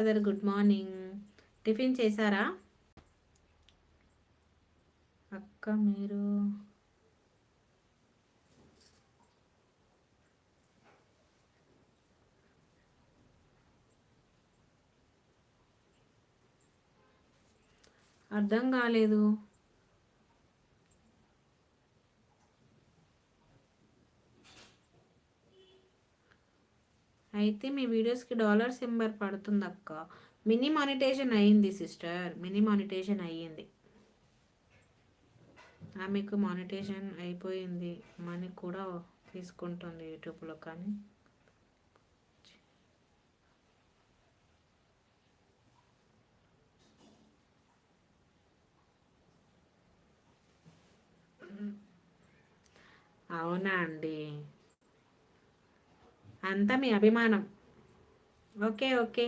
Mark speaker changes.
Speaker 1: Brother good morning. Tiffin చేశారా అక్క మీరు? అర్థం కాలేదు. అయితే మీ వీడియోస్కి డాలర్ సింబల్ పడుతుంది అక్క. మినీ మానిటేషన్ అయ్యింది సిస్టర్, మినీ మానిటేషన్ అయ్యింది. ఆమెకు మానిటేషన్ అయిపోయింది, మనీ కూడా తీసుకుంటుంది యూట్యూబ్లో. కానీ అవునా అండి, అంతా మీ అభిమానం. Okay okay.